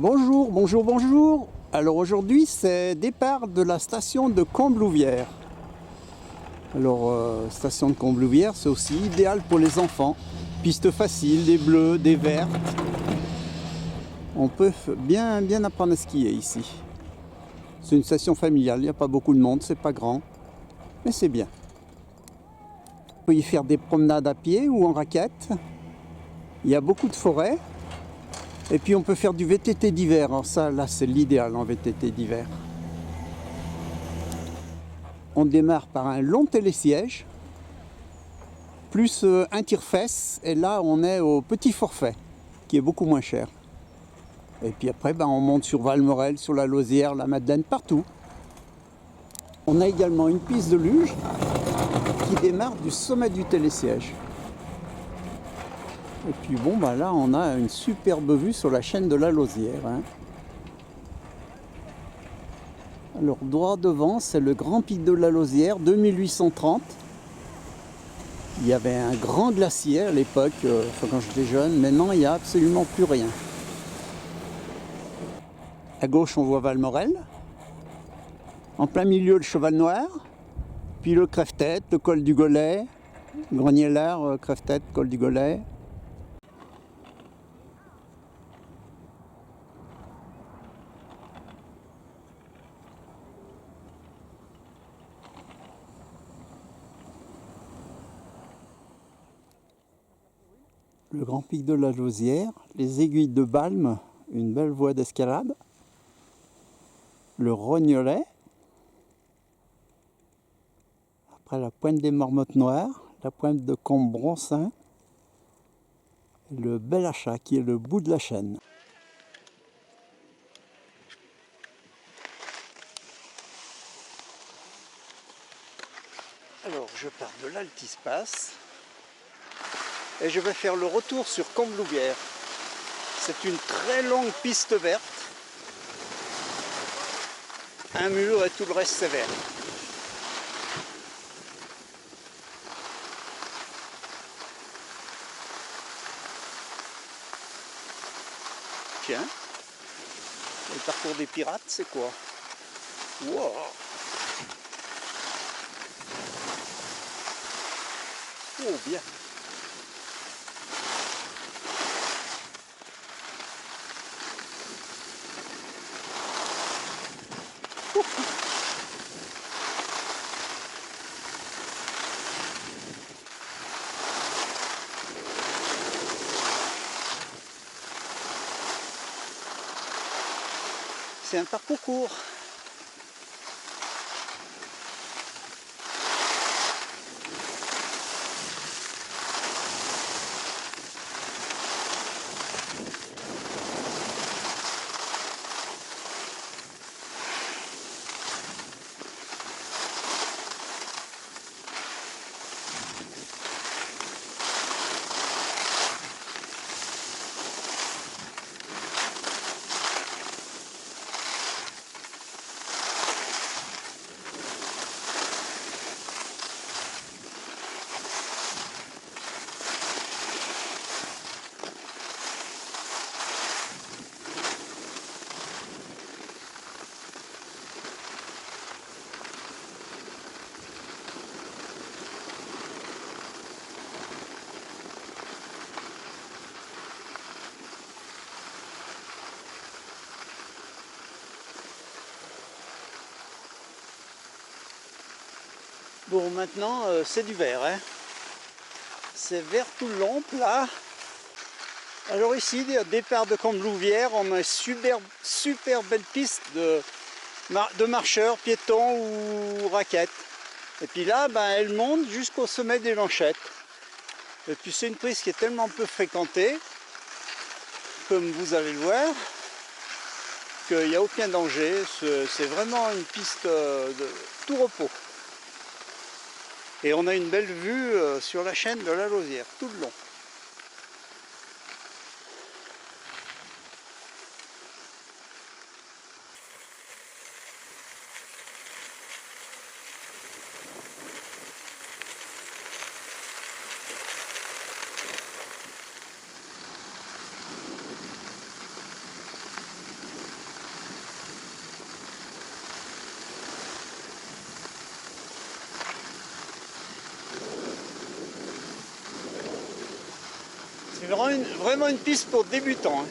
Bonjour, bonjour, bonjour. Alors aujourd'hui, c'est départ de la station de Comblouvière. Alors, station de Comblouvière, c'est aussi idéal pour les enfants. Piste facile, des bleus, des vertes. On peut bien apprendre à skier ici. C'est une station familiale, il n'y a pas beaucoup de monde, c'est pas grand, mais c'est bien. On peut y faire des promenades à pied ou en raquette. Il y a beaucoup de forêts. Et puis on peut faire du VTT d'hiver. Alors ça, là, c'est l'idéal en VTT d'hiver. On démarre par un long télésiège, plus un tire-fesse, et là on est au petit forfait, qui est beaucoup moins cher. Et puis après, on monte sur Valmorel, sur la Lausière, la Madeleine, partout. On a également une piste de luge qui démarre du sommet du télésiège. Et puis là on a une superbe vue sur la chaîne de la Lausière. Alors droit devant, c'est le grand pic de la Lausière, 2830. Il y avait un grand glacier à l'époque, quand j'étais jeune. Maintenant, il n'y a absolument plus rien. À gauche, on voit Valmorel. En plein milieu, le Cheval Noir. Puis le Crève-Tête, le col du Golet. Grenier-Lard, Crève-Tête, col du Golet. Le grand pic de la Lausière. Les aiguilles de Balme, une belle voie d'escalade. Le Rognolet. Après la pointe des Marmottes Noires, la pointe de Combe-Broncin, le Bel Achat qui est le bout de la chaîne. Alors je pars de l'Altispace et je vais faire le retour sur Comblouvière. C'est une très longue piste verte, un mur et tout le reste c'est vert. Tiens, le parcours des pirates, c'est quoi? Wow. Oh bien. C'est un parcours court. Bon, maintenant c'est du vert, c'est vert tout le long, plat. Alors ici, au départ de Comblouvière, on a une super belle piste de marcheurs, piétons ou raquettes. Et puis là, elle monte jusqu'au sommet des Lanchettes. Et puis c'est une piste qui est tellement peu fréquentée, comme vous allez le voir, qu'il n'y a aucun danger. C'est vraiment une piste de tout repos. Et on a une belle vue sur la chaîne de la Lausière, tout le long. Vraiment une piste pour débutants, hein.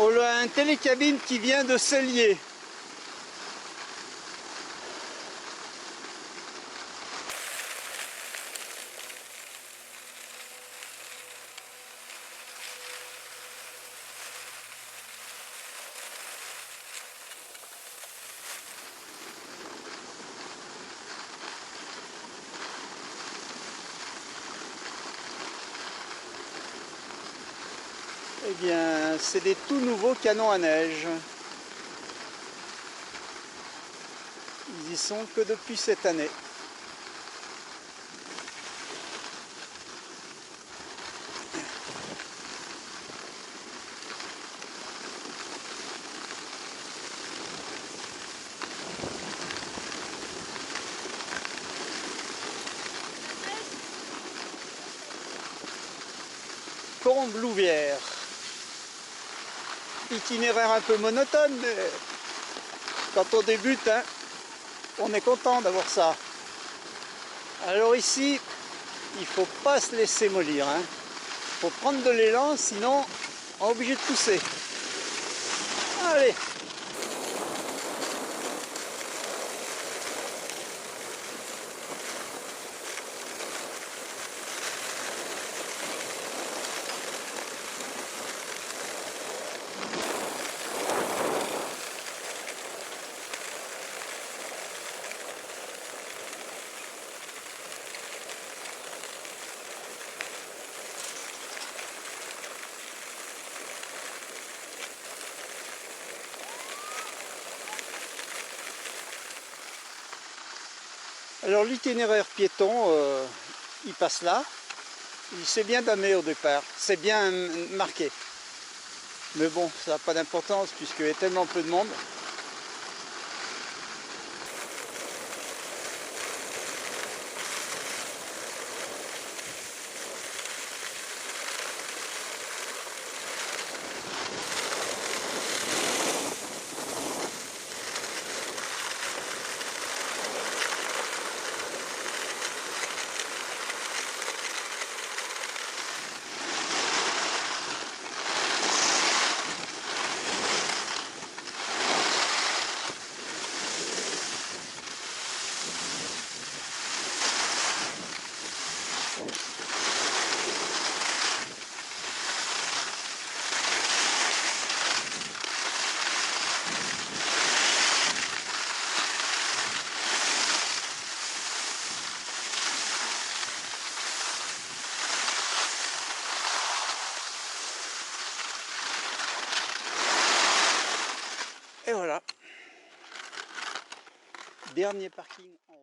On a un télécabine qui vient de Cellier. Eh bien, c'est des tout nouveaux canons à neige. Ils y sont que depuis cette année. Combe-Louvière. Itinéraire un peu monotone, mais quand on débute, hein, on est content d'avoir ça. Alors ici, il ne faut pas se laisser mollir, hein. Il faut prendre de l'élan, sinon on est obligé de pousser. Allez! Alors l'itinéraire piéton, il passe là. C'est bien damé au départ, c'est bien marqué. Mais bon, ça n'a pas d'importance puisqu'il y a tellement peu de monde. Et voilà. Dernier parking en haut.